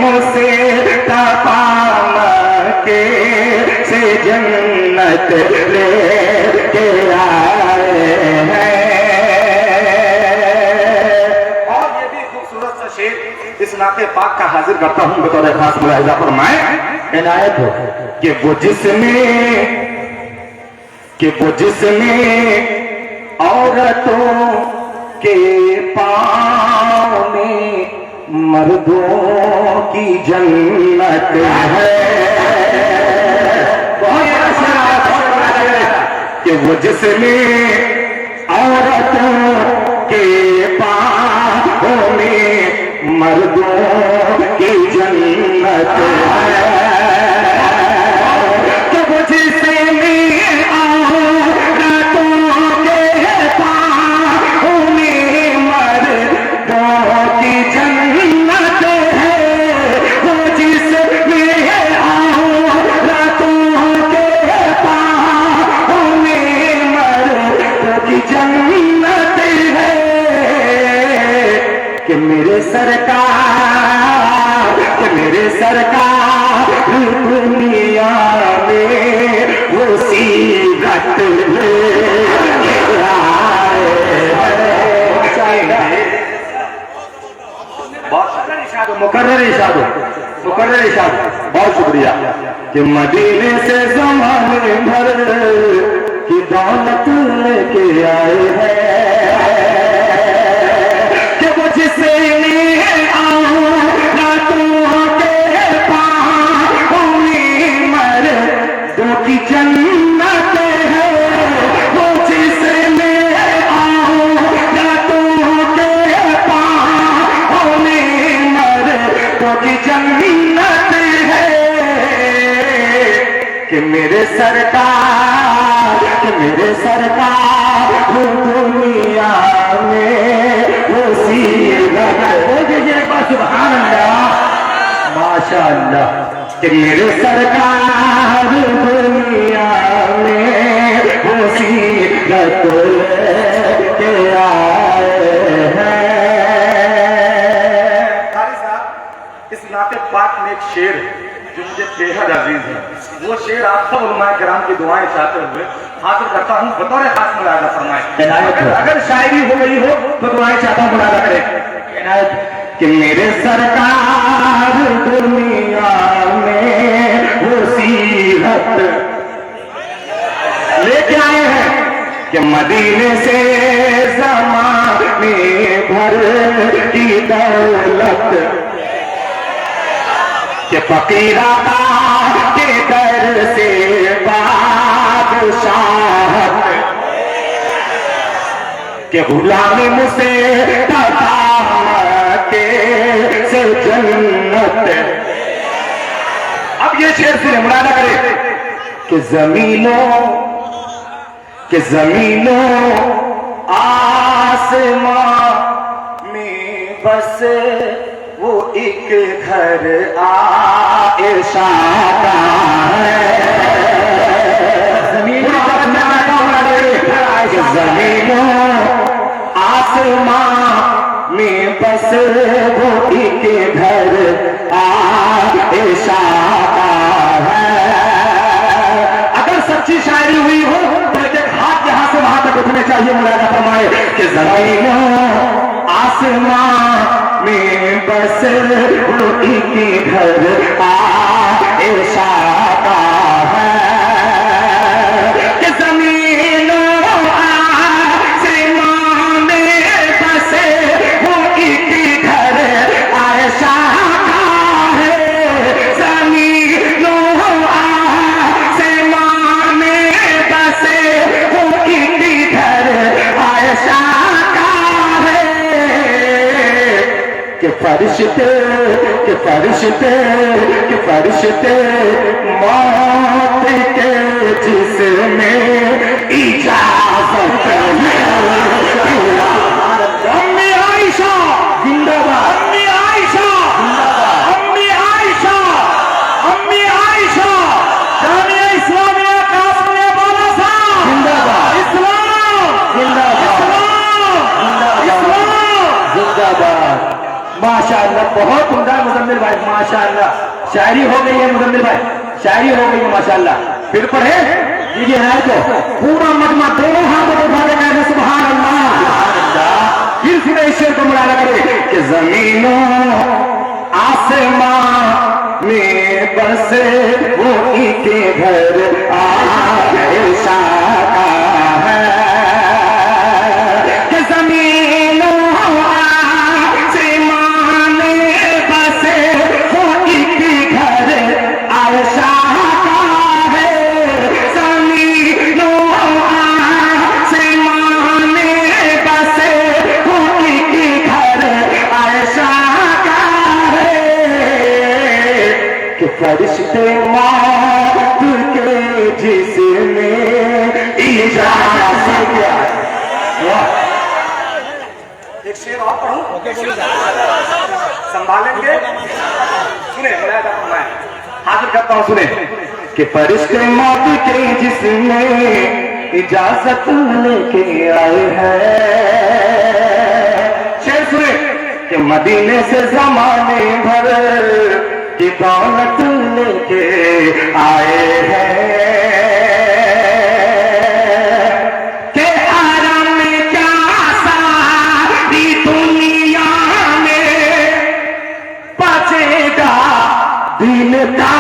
मुस्तफा मक्के से जन्नत लेके आए हैं। और ये भी खूबसूरत सा शेर इस नाते पाक का हाजिर करता हूँ बतौर खास मुलाहिजा फरमाए इनायत हो कि वो जिसमें औरतों के पाँव में मर्दों की जन्नत है। कि वो जिसमें औरतों के पाँव में मर्दों की जन्नत है। कि वो जिसमें औरतों के पाँव में मर्दों की जन्नत है। वो जिसमें औरतों के पाँव में मर्दों की जन्नत है। कि मेरे सरकार दुनिया में वो सीरत लेके आए हैं। मुकर्रर इरशाद बहुत शुक्रिया। कि मदीने से ज़माने भर की दौलत लेके आए हैं। कि वो जिसे की जन्नत है। वो जिसमें औरतों के पाँव में मर्दों की जन्नत है। कि मेरे सरकार दुनिया में वो सीरत हो गई। सुभान अल्लाह माशाअल्लाह। कि मेरे सरकार दुनिया में वो सीरत लेके आए हैं। कारी साहब, इस नाते पाक में एक शेर जो मुझे बेहद अजीज है, वो शेर आप सब उलमाए किराम की दुआएं चाहते हुए हाजिर करता हूँ बतौर खास मुलाहिजा फरमाए। अगर शायरी हो गई हो तो दुआएं चाहता हूँ मुलाहिजा करें। कि मेरे सरकार दुनिया में वो सीरत लेके आए हैं। कि मदीने से ज़माने भर की दौलत। कि फकीरा के दर से बादशाहत। कि गुलामी मुझसे से जन्नत। अब ये शेर से मुलाहिजा करें। कि जमीनों आसमां में बस वो एक घर आएशा का है। जमीनों आसमां में बस वो एक घर आएशा का है। अगर सच्ची शायरी हुई हो तो एक हाथ यहां से वहां तक उठने चाहिए मुलाहिजा फरमाए। कि ज़मीनों आसमां में बस वो एक घर आएशा का है। फरिश्ते मौत के जिसमें इजाजत अम्मी आयशा जिंदाबाद। अम्मी आयशा जामिया इस्लामिया कासमिया बाला साहब जिंदाबाद। इस्लाम जिंदाबाद। माशाअल्लाह बहुत उम्दा मुज़म्मिल मुजम्मिल भाई, माशाअल्लाह शायरी हो गई है मुजम्मिल भाई, शायरी हो गई है माशाअल्लाह। फिर पढ़े दीजिए है तो पूरा मजमा दोनों हाथों को उठा देना, सुभान अल्लाह। फिर सुने इस शेर को मुलाला करे कि जमीनों आसमां में बसे वो के घर आयशा का है, कि जमीनों आसमां में बसे वो के घर आयशा का है, जमीनों आसमां में बसे वो के घर आयशा का है, कि फरिश्ते मौत के जिसमें इजाज़त दिया। एक शेर और पढ़ूं, संभालेंगे? सुने मैं हाजिर करता हूं, सुने कि फरिश्ते मौत के जिसमें इजाजत लेके आए हैं, शेर सुने कि मदीने से जमाने भर की दौलत लेके आए हैं, कि आराम में क्या सारी दुनिया में बचेगा दिन का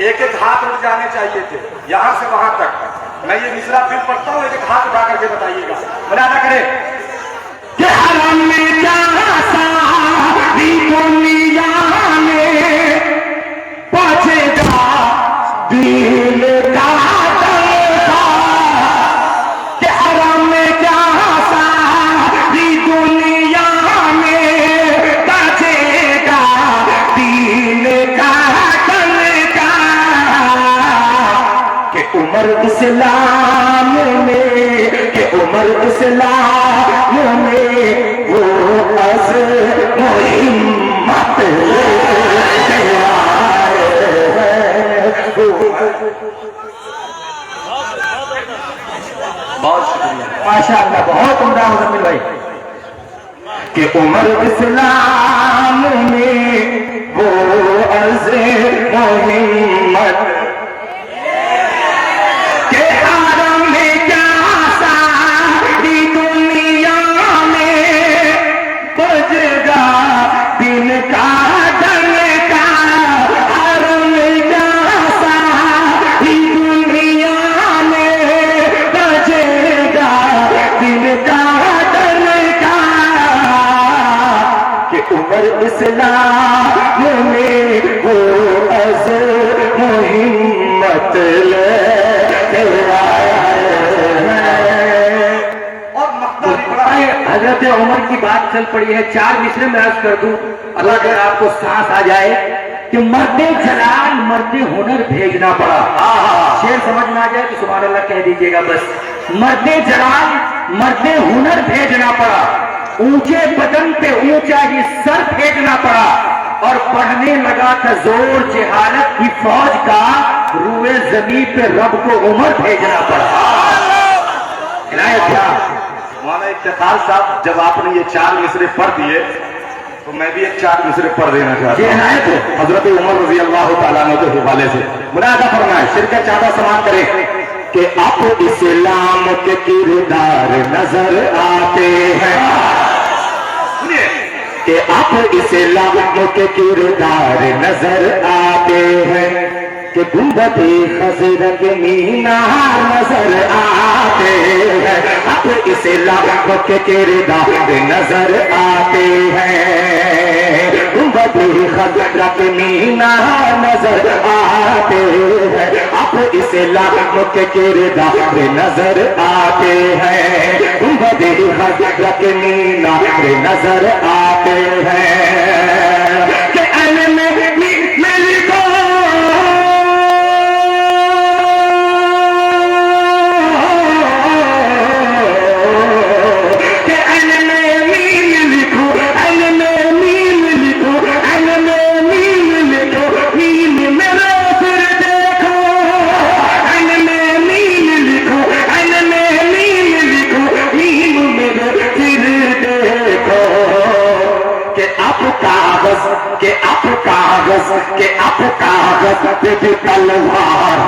एक एक हाथ उठ जाने चाहिए थे यहां से वहां तक। मैं ये मिसरा फिर पढ़ता हूं, एक एक हाथ उठा करके बताइएगा, मुलाजा करें। कि हरम में क्या सारी दुनिया में बचेगा दिन का डंका, कि हरम में क्या सारी दुनिया में बचेगा दिन का डंका, कि उमर इस्लाम में, कि उमर इस्लाम में वो अज़ हिम्मत लेके आए हैं। बहुत शुक्रिया, माशाअल्लाह, बहुत उम्दा मुजम्मिल भाई। कि उमर इस्लाम में वो अज़ हिम्मत, इस्लाम में वो अज़ हिम्मत लेके आया है। और मक्ता भी बड़ा है। हजरत उमर की बात चल पड़ी है, चार मिसरे में अर्ज कर दूं, अल्लाह अगर आपको सांस आ जाए कि मर्दे जलाल मर्दे हुनर भेजना पड़ा। शेर समझ में आ जाए तो सुभान अल्लाह कह दीजिएगा बस। मर्दे जलाल मर्दे हुनर भेजना पड़ा, ऊंचे बदन पे ऊंचा ही सर फेंकना पड़ा, और बढ़ने लगा था जोर जहालत की फौज का, रूए जमीन पे रब को उमर भेजना पड़ा। मौलाना इफ्तिखार साहब, जब आपने ये चार मिसरे पढ़ दिए तो मैं भी एक चार मिसरे पढ़ देना चाहता हूँ हजरत उमर रजी अल्लाह तआला अन्हु के हवाले से। मुनादा फरमाए, शिरकत चाहता समान करे कि आप इस्लाम के किरदार नजर आते हैं, सुनिए कि आप इस्लाम के किरदार नजर आते हैं, कि गुंबदे खज़र के मीनार नजर आते हैं, आप इस्लाम के किरदार नजर आते हैं, गुंबदे खज़र के मीनार नजर आते हैं, आप इस्लाम के किरदार नजर आते हैं, गुंबदे खज़र के मीनार नजर आते हैं, कि अन में आप कागज के आप कागज के आप कागज पे भी तलवार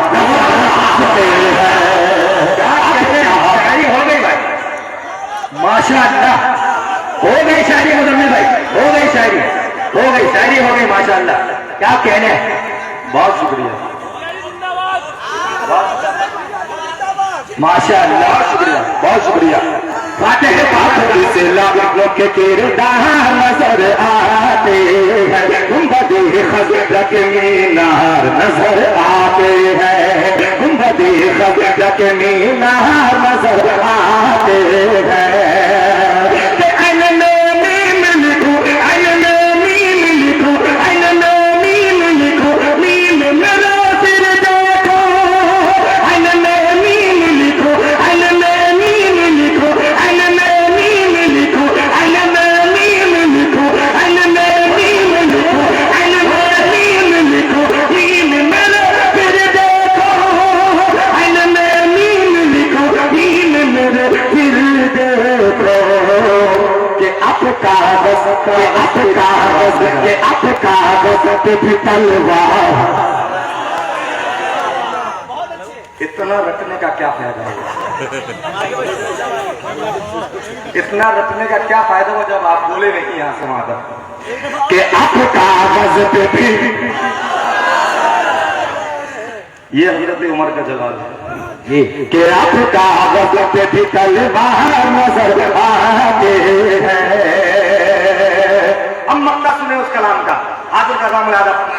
शायरी हो गई भाई, माशाअल्लाह हो गई शायरी मुजम्मिल भाई, हो गई शायरी, हो गई शायरी, हो गई माशाअल्लाह। क्या कहने, बहुत शुक्रिया माशाअल्लाह, बहुत शुक्रिया, बहुत शुक्रिया। फातिह पाखड़ी से लोगों के किरदार नजर आते हैं, गुंबदे खज़्र के मीनार नजर आते हैं, गुंबदे खज़्र के मीनार नजर आते हैं। पे भी तलवार। इतना रटने का क्या फायदा होगा? इतना रटने का क्या फायदा हुआ जब आप बोले नहीं यहाँ समाधान कि आप कागज पे भी, ये हजरत उमर का जलाल है ये कि आप कागज पे भी तलवार नजर आते हैं। अब मक्का सुने उस कलाम का, हाजिर का नाम याद अपना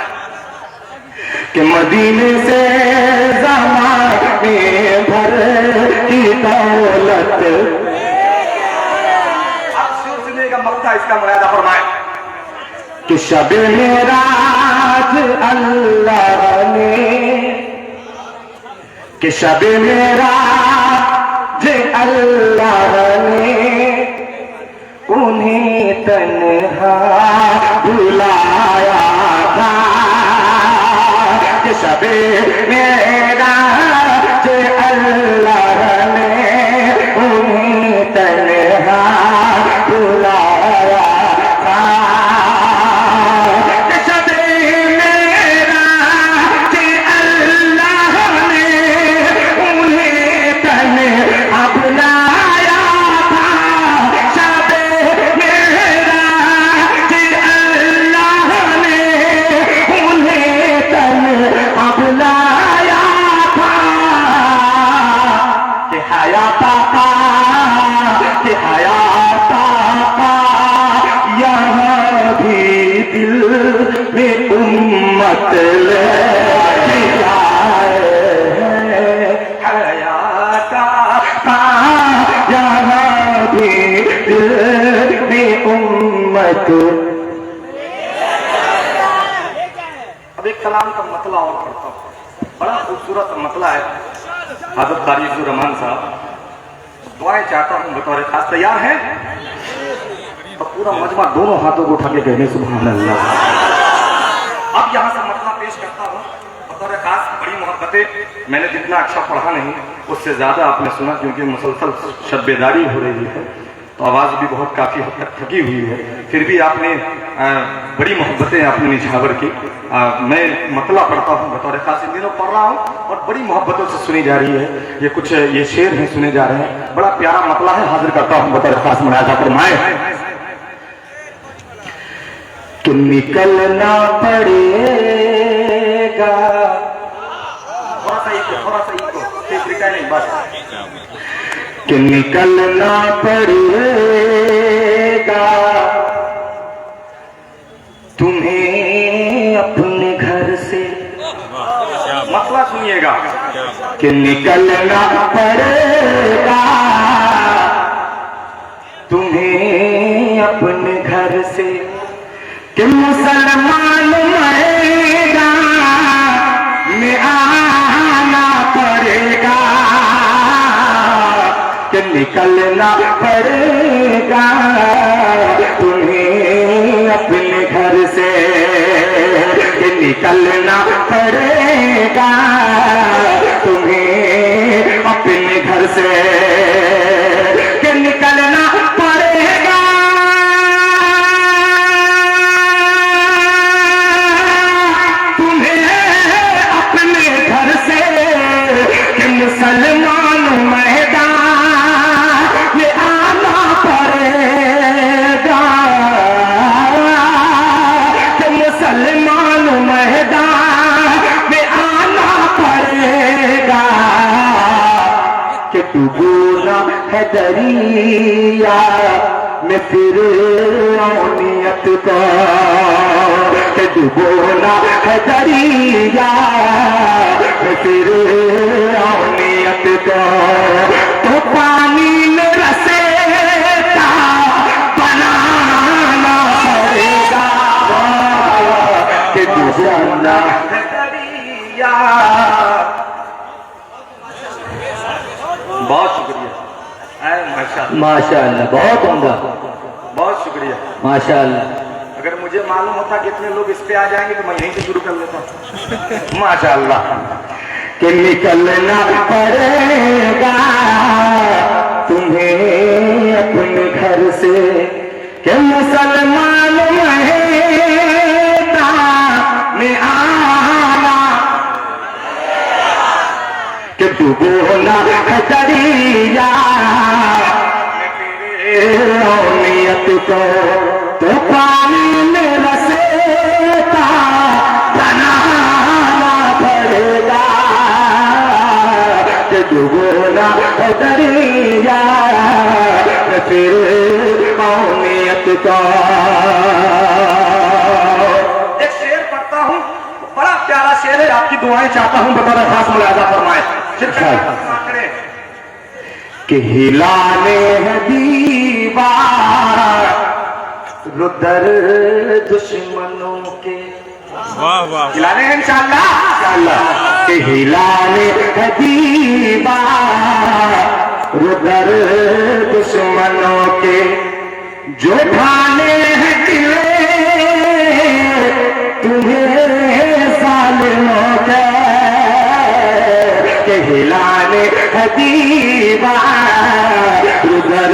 कि मदीने से ज़माने भर की दौलत। अब शुरू सुनिएगा मक्का, इसका मुरादा फरमाए कि शब मेराज अल्लाह ने, कि शब मेराज अल्लाह ने उन्हें तन्हा बुलाया था। कि शब मेराज अल्लाह ने उन्हें तन्हा बुलाया था। कि शब मेराज अल्लाह ने उन्हें तन्हा बुलाया था। शब मेराज अल्लाह ने उन्हें तन्हा बुलाया था। कि हयात आका, कि हयात आका यहाँ भी दिल में उम्मत लेके आए हैं। हयात आका यहाँ भी दिल में उम्मत। अब एक कलाम का मतला और पढ़ता हूँ, बड़ा खूबसूरत मतला है। हज़रत कारी रहमान साहब दुआएं चाहता हूँ बतौर खास, तैयार हैं? तो पूरा मजमा दोनों हाथों को उठा के कहने सुभान अल्लाह। अब यहाँ से मतला पेश करता हूँ बतौर खास। बड़ी मोहब्बतें, मैंने जितना अच्छा पढ़ा नहीं उससे ज्यादा आपने सुना, क्योंकि मुसलसल शब्बेदारी हो रही है तो आवाज भी बहुत काफी हद तक थकी हुई है। फिर भी आपने बड़ी मोहब्बतें आपने निछावर की। मैं मतला पढ़ता हूँ बतौर खास, इन दिनों पढ़ रहा हूँ और बड़ी मोहब्बतों से सुनी जा रही है। ये कुछ ये शेर हैं सुने जा रहे हैं, बड़ा प्यारा मतला है, हाजिर करता हूँ बतौर खास। मुलाजा फरमाए कि निकलना पड़ेगा, थोड़ा सा इको नहीं बस, कि निकलना पड़ेगा तुम्हें अपने घर से। मसला सुनिएगा कि निकलना पड़ेगा तुम्हें अपने घर से। कि मुसलमान मरेगा में आना पड़ेगा। कि निकलना पड़ेगा तुम्हें अपने घर से। कि निकलना पड़ेगा तुम्हें अपने घर से। कि निकलना पड़ेगा है दरिया में फिर नियत को, कि डुबोना है दरिया में फिर नियत को, तो पानी में रसेता बनाना पड़ेगा, कि डुबोना है दरिया। बहुत शुक्रिया। माशाल्लाह माशाअल्लाह, बहुत उम्दा, बहुत शुक्रिया। माशाअल्लाह। अगर मुझे मालूम होता कि इतने लोग इस पे आ जाएंगे तो मैं यहीं से शुरू कर लेता। माशाल्लाह। कि निकलना पड़ेगा तुम्हें अपने घर से, कि मुसलमान में आना, कि डुबोना है दरिया नियत को, तो पानी में रसेता बनाना पड़ेगा, कि डुबोना है दरिया फिर नियत को। एक शेर पढ़ता हूँ, बड़ा प्यारा शेर है, आपकी दुआएं चाहता हूँ, बतौर खास मुलाजा फरमाए। कि हिलाने है दीवार रुदर दुश्मनों के, वाह वाह, हिलाने हैं इंशाअल्लाह। कि हिलाने है दीवार रुदर दुश्मनों के, जो ठाने हैं किले तुम्हें सालों के, कि हिलाने है दीवार रुदर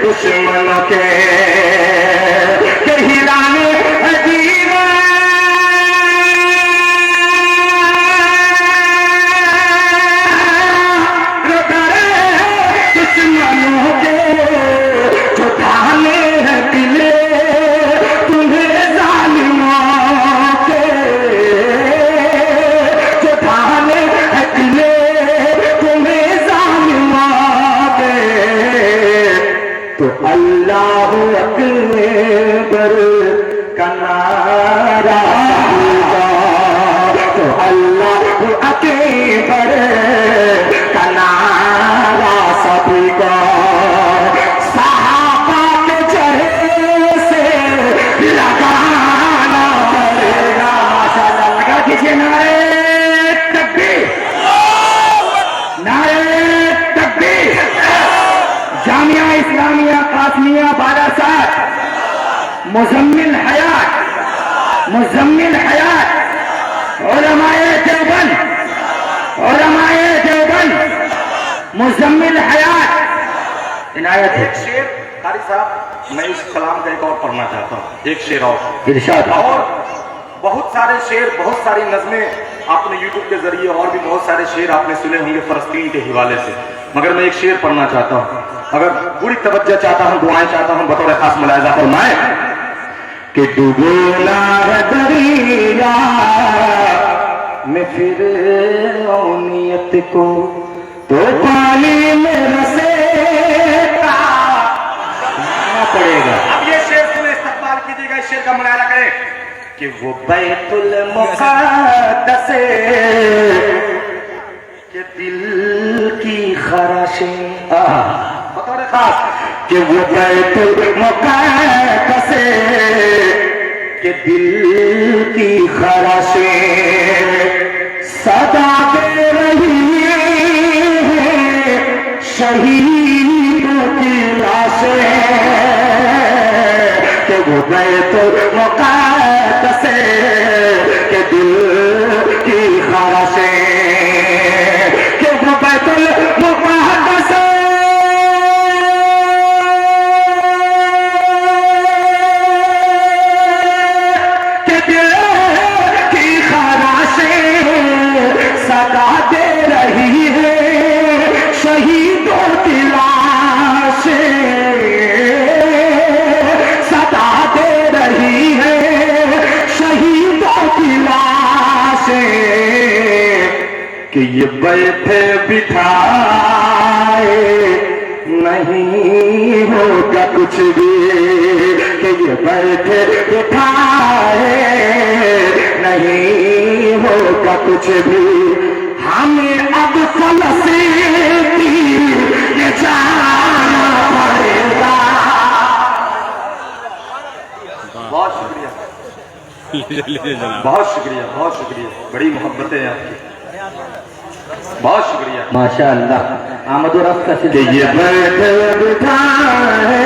दुश्मनों के, कि हिलाने है दीवार रुदर दुश्मनों के, जो ठाने हैं किले तुम्हें जालिमों के, जो ठाने हैं किले तो अल्लाह अकबर का नारा होगा, तो अल्लाह अकबर का नारा सभी का, सहाबा के चेहरे से लगाना पड़ेगा। माशाअल्लाह, लगा कीजिए नारे तकबीर, नारे तकबीर। जामिया इस्लामिया कासमिया बालासार, मुजम्मिल हयात, मुजम्मिल हयात, उलमाए देवबंद, उलमाए देवबंद, मुजम्मिल हयात, इनायत है। एक शेर कारी साहब, मैं इस कलाम का एक और पढ़ना चाहता हूँ, एक शेर और। इरशाद। और बहुत सारे शेर, बहुत सारी नज़में आपने यूट्यूब के जरिए और भी बहुत सारे शेर आपने सुने होंगे फलस्तीन के हवाले से, मगर मैं एक शेर पढ़ना चाहता हूँ। अगर पूरी तवज्जो चाहता हूँ, दुआएं चाहता हूँ, बतौर खास मुलाहिजा फरमाए। कि डुबोना है दरिया में फिर नियत को, तो पानी में रसेता पड़ेगा। अब ये शेर सुने, इस्तकबाल कीजिएगा, इस शेर का मुलाहिजा करें कि वो बैतुल मुक़द्दस के दिल की ख़राशें, बतौर खास, कि वो बैतुल मुक़द्दस के दिल की ख़राशें सदा दे रही है शहीदों की लाशें, कि वो बैतुल मुक़द्दस के दिल की ख़राशें, कि वो बैतुल मुक़द्दस सदा दे रही है शहीदों की लाशें, सदा दे रही है शहीदों की लाशें, कि ये बैठे बिठाए नहीं होगा कुछ भी, कि ये बैठे बिठाए नहीं होगा कुछ भी, हमें अब कल से ये जाना पड़ेगा। बहुत शुक्रिया, बहुत शुक्रिया, बहुत शुक्रिया, बड़ी मोहब्बतें हैं आपकी, बहुत शुक्रिया। माशाअल्लाह। आमद और रफ्त का ये बैठे बिठाए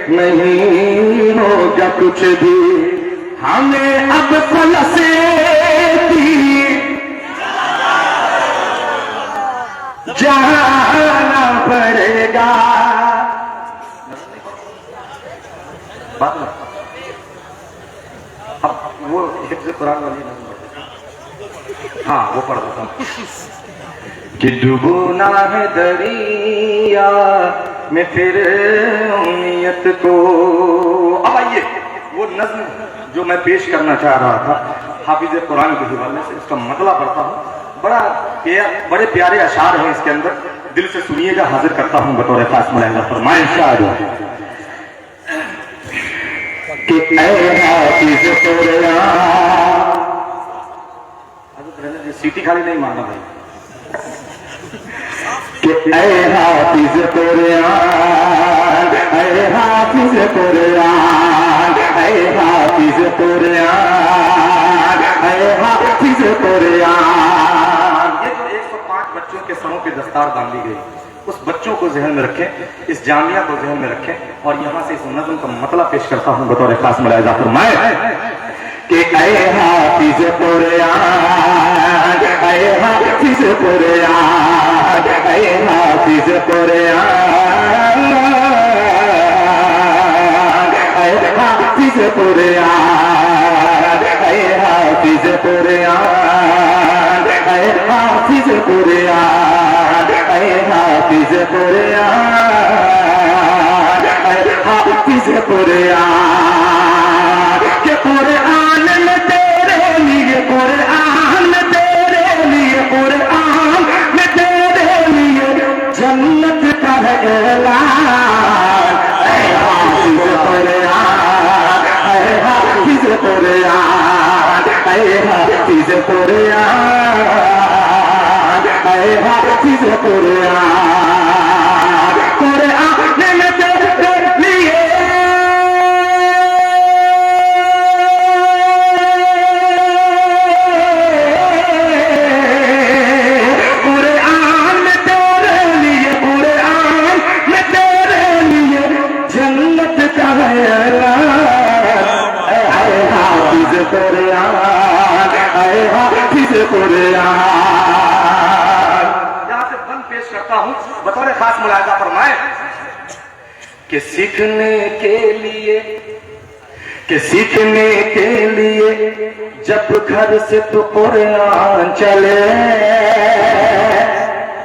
नहीं होगा कुछ भी, हमें अब कल से जाना पड़ेगा। बात ना अब वो हिफ्ज़ कुरान वाली नज़म, हाँ वो पढ़ देता हूँ कि डूबना है दरिया में फिर उम्मीद को। अब आइए वो नज़्म जो मैं पेश करना चाह रहा था हाफिज़ कुरान के हवाले से, इसका मतलब पढ़ता हूँ। बड़े प्यारे अशार हैं इसके अंदर, दिल से सुनिएगा। हाजिर करता हूँ बतौर खास मुलाहिज़ा फरमाएं कि ऐ हाफिज़ कुरान, सीटी खाली नहीं मारना भाई, कि ऐ हाफिज़ कुरान, ऐ हाफिज़ कुरान, ऐ हाफिज़ कुरान, ऐ हाफिज़ कुरान। ये जो 105 बच्चों के सरों पे दस्तार बांधी गई, उस बच्चों को ज़हन में रखें, इस जामिया को ज़हन में रखें, और यहाँ से इस नज़्म का मतलब पेश करता हूँ बतौर खास मुलाहिज़ा फरमाएं कि ऐ हाफिज़ कुरान, ऐ हाफिज़ कुरान, ऐ हाफिज़ कुरान, ऐ हाफिज़ कुरान, ऐ हाफिज़ कुरान, ऐ हाफिज़ कुरान, ऐ हाफिज़ कुरान, ऐ हाफिज़ कुरान, के कुरान में तेरे लिए, कुरान में तेरे लिए, कुरान में तेरे लिए जन्नत का है ऐलान। ऐ हाफिज़ कुरान, ऐ हाफिज़ कुरान, ऐ हाफिज़ कुरान, ऐ हाफिज़ कुरान, कुरान में तेरे लिए यहां से बंद पेश करता हूं बतौर खास मुलाहिज़ा फरमाए कि सीखने के लिए जब घर से तो कुरान चले,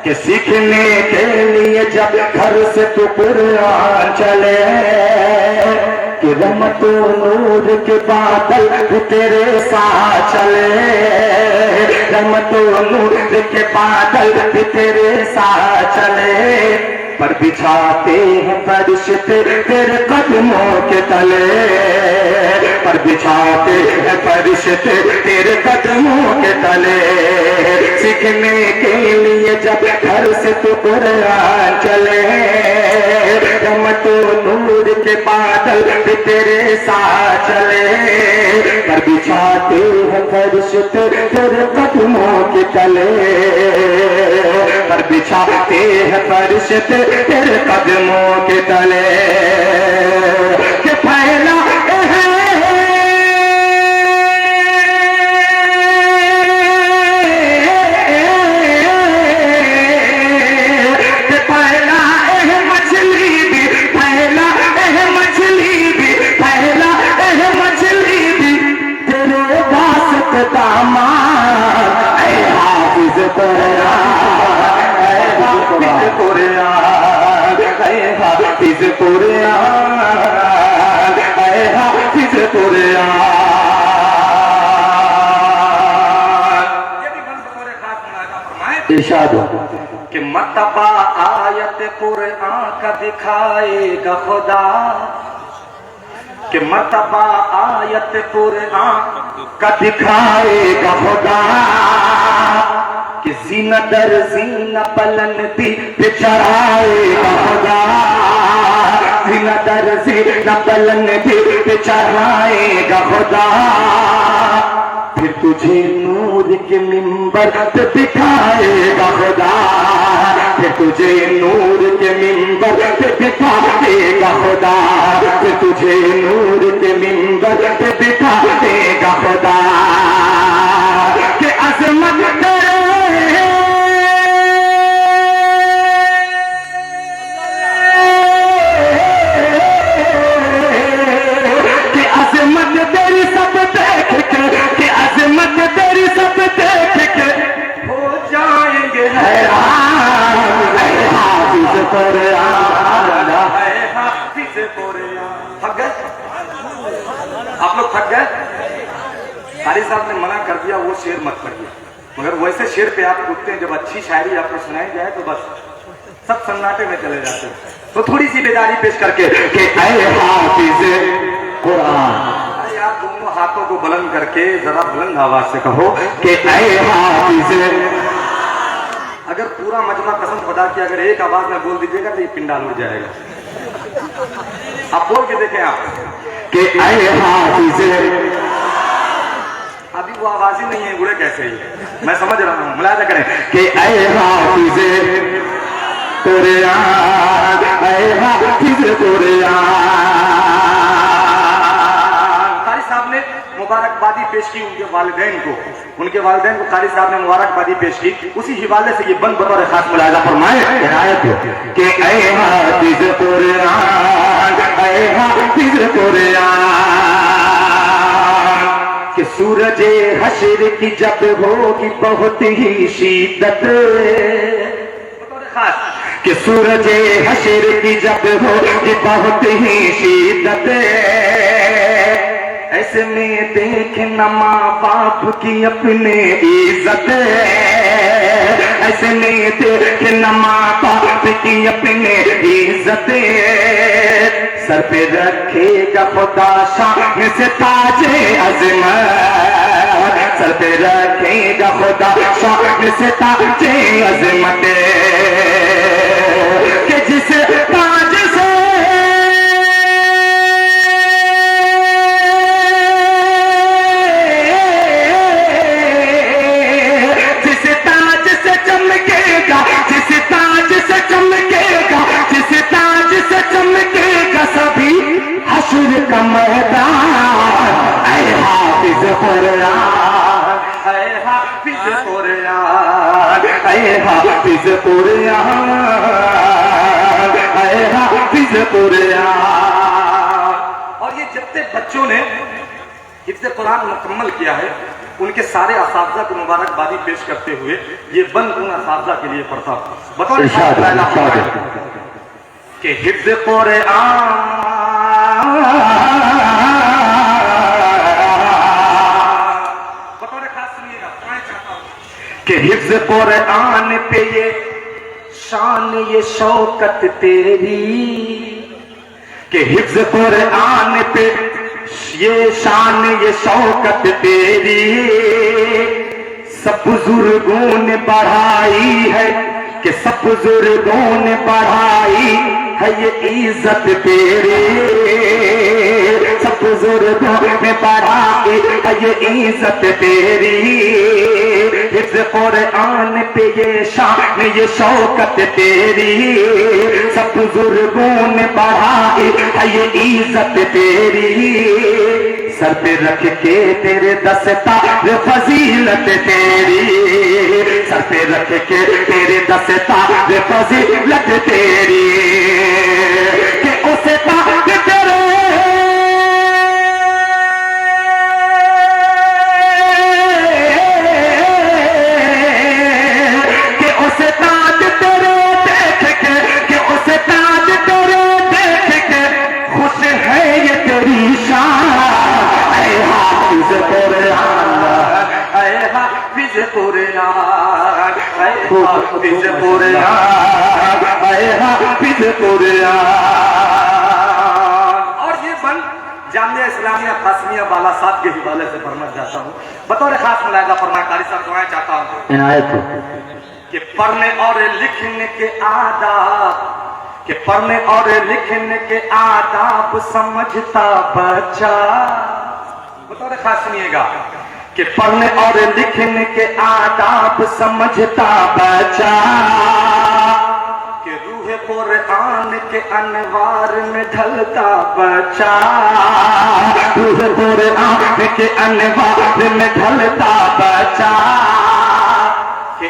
कि सीखने के लिए जब घर से तो कुरान चले, कि रहमत नूर के बादल तेरे साथ चले, रहमत नूर के बादल तेरे साथ चले, पर बिछाते हैं फरिश्ते तेरे कदमों के तले, पर बिछाते हैं फरिश्ते तेरे कदमों के तले। सीखने के लिए जब घर से तो कुरान चले, रहमत नूर के बादल तेरे साथ चले, पर बिछाते हैं फरिश्ते तेरे कदमों के तले, पर बिछाते हैं फरिश्ते तेरे कदमों के तले, के फैला इरशाद हो कि मतबा आयत आयत कुरान का दिखाएगा खुदा, कि मर्तबा आयत कुरान का दिखाएगा खुदा, कि जीना दर जीना पलनती पे चढ़ाएगा खुदा, जीना दर जीना पलनती पे चढ़ाएगा खुदा, फिर तुझे नूर के मिंबर पे बिठाएगा खुदा, फिर तुझे नूर के मिंबर पे बिठाएगा खुदा, फिर तुझे नूर के मिंबर पे बिठाएगा खुदा, कि अज़मत तेरे कि अज़मत तेरी सब देख के, कि अज़मत तेरी सब देख के हो जाएंगे हैरान, हाफिज़ कुरान, हाफिज़ कुरान। थक गए आप लोग, थक गए? कारी साहब ने मना कर दिया वो शेर मत पढ़िए, मगर वैसे शेर पे आप उठते हैं जब अच्छी शायरी आपको सुनाई जाए तो बस सब सन्नाटे में चले जाते हैं। तो थोड़ी सी बेदारी पेश करके कि ऐ हाफिज़ कुरान, अरे आप दोनों हाथों को बुलंद करके जरा बुलंद आवाज से कहो कि ऐ हाफिज़। अगर पूरा मजमा कसम खुदा की अगर एक आवाज में बोल दीजिएगा तो ये पिंडाल उड़ जाएगा। आप बोल के देखें आप कि ऐ हाफिज़। अभी वो आवाज ही नहीं है, उड़े कैसे ही, मैं समझ रहा हूँ, मुलायजा करें कि ऐ हाफिज़ कुरान, ऐ हाफिज़ कुरान। कारी साहब ने मुबारकबादी पेश की उनके वालिदैन को, उनके वालिदैन को कारी साहब ने मुबारकबादी पेश की, उसी हिवाले से ये बंद बतौर खास मुलायजा फरमाए कि ऐ हाफिज़ कुरान, ऐ हाफिज़ कुरान, कि सूरज हश्र की जब होगी बहुत ही शिद्दत, कि सूरज हश्र की जब होगी बहुत ही शिद्दत, ऐसे में देखना माँ बाप की अपने इज्जत, ऐसे में देखना माँ बाप की अपने इज्जत, सर पे रखेगा खुदा शान से ताजे अज़मत, सर पे रखेगा खुदा शान से ताजे अज़मत, कि जिस ताज से चमकेगा, जिस ताज से चमकेगा, जिस ताज से चमकेगा सभी हश्र का मैदान, ऐ हाफिज़ कुरान, ऐ हाफिज़ कुरान, ऐ हाफिज़ कुरान, ऐ हाफिज़ कुरान। और ये जितने बच्चों ने हिफ्ज़ कुरान मुकम्मल किया है उनके सारे असातिज़ा को मुबारकबादी पेश करते हुए ये बंद उन असातिज़ा के लिए पढ़ता हूँ बतौर कि हिफ्ज़ कुरान, बतौर खास सुनिएगा, कि हिफ्ज़ कुरान पे ये शान ये शौकत तेरी, कि हिफ्ज़ कुरान पे ये शान ये शौकत तेरी, सब बुजुर्गों ने बढ़ाई है, कि सब बुजुर्गों ने बढ़ाई है ये इज्जत तेरी, सब बुजुर्गों ने बढ़ाई है ये इज्जत तेरी, हिफ्ज़ कुरान पे ये शान ये शौकत तेरी, सब बुजुर्गों ने बढ़ाई है ये इज्जत तेरी, सर पे रख के तेरे दस्तार फजीलत तेरी, सर पे रख के तेरे दस्तार फजीलत तेरी, कि उसे ताज तेरे देख के, कि उसे ताज तेरे देख के खुश है ये तेरी शान, ऐ हाफिज़ कुरान, ऐ हाफिज़ कुरान, ऐ हाफिज़ कुरान, हाफिज कुरान। और ये बंद जामिया इस्लामिया कासमिया बालासात के हवाले से फरमाना चाहता हूँ, बतौर खास मुलाहिजा फरमाया कारी साहब दुआएं चाहता हूँ इनायत हो कि पढ़ने और लिखने के आदाब, कि पढ़ने और लिखने के आदाब समझता बच्चा, बतौर खास सुनिएगा कि पढ़ने और लिखने के आदाब समझता बच्चा, कि रूह कुरान के अनवार में ढलता बच्चा, रूह कुरान के अनवार में ढलता बच्चा, कि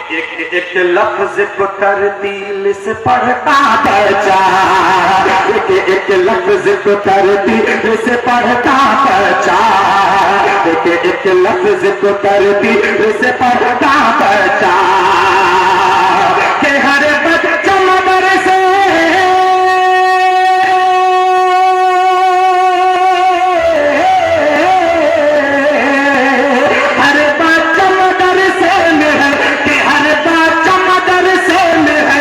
एक लफ्ज को तरतील से पढ़ता बच्चा, एक लफ्ज को तरतील से पढ़ता बच्चा, एक लफ्ज को तरतील से पढ़ता बच्चा, के हर बच्चा मदरसे हर बच्चा मदरसे में है, कि हर बच्चा मदरसे में है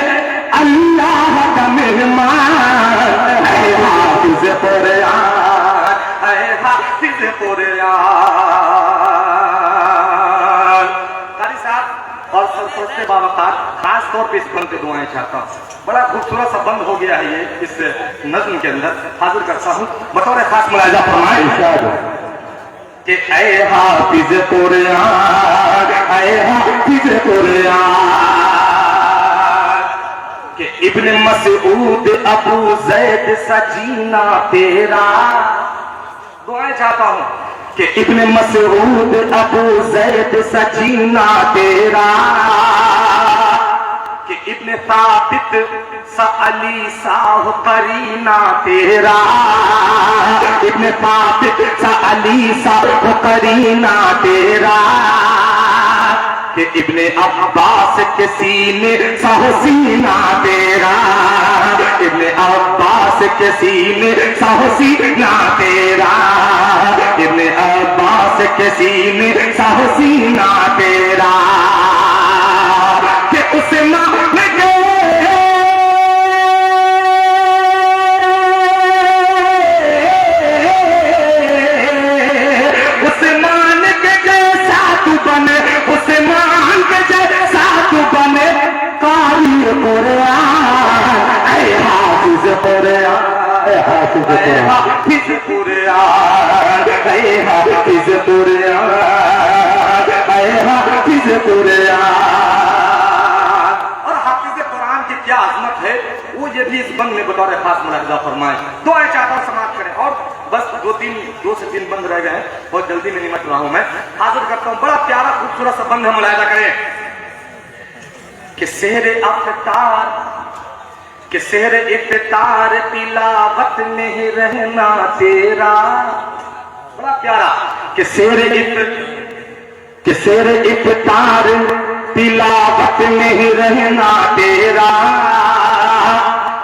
अल्लाह का मेहमान, है हाफिज कुरान, है हाफिज कुरान। कारी साहब और सरपंच बावकार खास तौर पे इस बंद पे दुआएं चाहता हूँ, बड़ा खूबसूरत सा बंद हो गया है ये इस नज्म के अंदर, हाजिर करता हूँ बतौर खास मुलाहिजा फरमाएं कि ऐ हाफिज कुरान, है हाफिज कुरान, कि इब्न मसऊद अबू जैद सजीना तेरा, दुआएं चाहता हूँ कि इब्न मसऊद अबू जैद सजीना तेरा, कि इब्न साबित सअली साह करीना तेरा, इब्न साबित सअली साह करीना तेरा, कि इब्ने अब्बास के सीने साहसीना तेरा, इब्न अब्बास के सीने साहसीना तेरा, इब्न अब्बास के सीने साहसीना तेरा, कि उस्मान के उस्मान के जैसा तू बने, उस्मान के जैसा तू बने कारी कुरान, ऐ हाफिज कुरान, ऐ हाफिज कुरान, हाफिज कुरान, ऐ हाफिज कुरान, ऐ हाफिज कुरान। और हाफिज कुरान की क्या अजमत है वो ये भी इस बंद में बतौर खास मुलाहिजा फरमाए। दुआएं चाहता हूं समाप्त करें और बस दो से तीन बंद रह गए हैं, बहुत जल्दी में निमट रहा हूं मैं, हाजिर करता हूं बड़ा प्यारा खूबसूरत सा बंद हम मुलाहिजा करें कि शेर अफ्तार, कि शेर इफ्तार तिलावत में ही रहना तेरा, बड़ा प्यारा कि शेर इफ्तार तिलावत में ही रहना तेरा,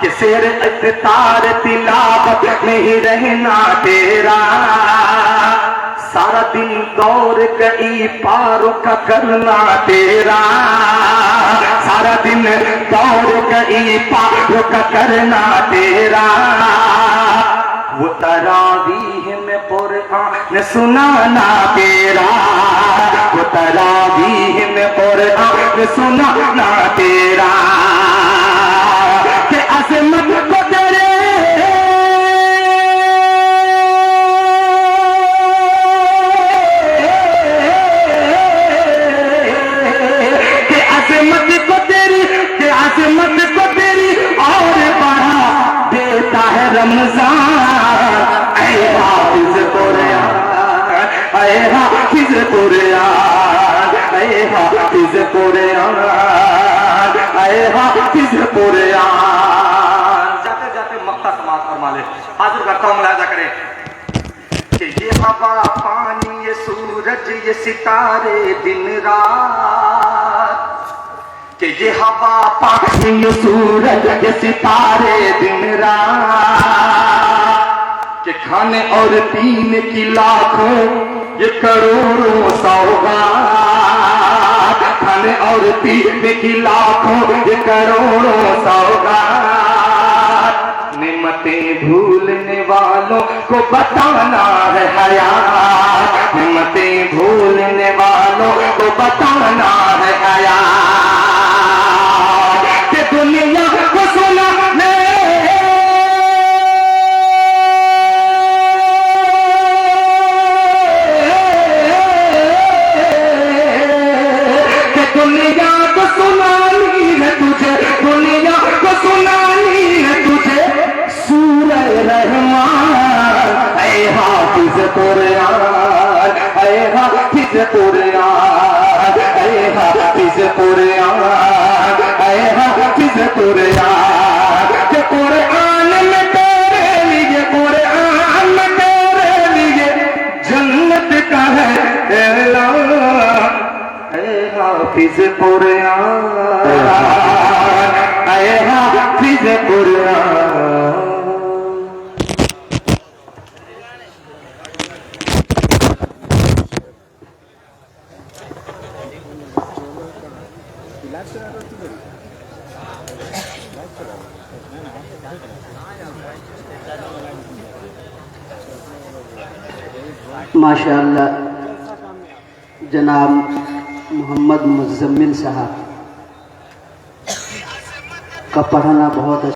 कि शेर इफ्तार तिलावत में ही रहना तेरा, सारा दिन दौड़ गई पारों का करना तेरा, सारा दिन दौड़ गई पारों का करना तेरा, वो तरावीह में कुरान सुनाना तेरा, वो तरावीह में कुरान सुनाना तेरा, कि अज़मत को तेरे कि अज़मत को तेरी, कि अज़मत को तेरी और बढ़ा देता है रमजान, ऐ हाफिज कुरान, ऐ हाफिज कुरान, ऐ हाफिज कुरान, ऐ हाफिज कुरान। जाते जाते मक्का समाप्त फरमा ले, हाजिर करता हूं मुलाहिजा करें कि ये हवा पानी ये सूरज ये सितारे दिन रात, कि ये हवा पानी ये सूरज ये सितारे दिन रात, कि खाने और पीने की लाखों ये करोड़ों सौगात, धन और दीन की लाखों करोड़ों सौगात। निमतें भूलने वालों को बताना है हयात, निमतें भूलने वालों को बताना है हयात। कि दुनिया को सुनाने दुनिया को सुनानी है तुझे, दुनिया को सुनानी है तुझे सूरह रहमान। ऐ हाफिज कुरान, ऐ हाफिज कुरान, ऐ हाफिज कुरान, ऐ हाफिज कुरान। कि कुरान में तेरे लिए, कुरान में तेरे लिए जन्नत का है ऐलान। हाफिज कुरान, ऐ हाफिज कुरान। माशाअल्लाह जनाब मोहम्मद मुज़म्मिल साहब का पढ़ाना बहुत अच्छा।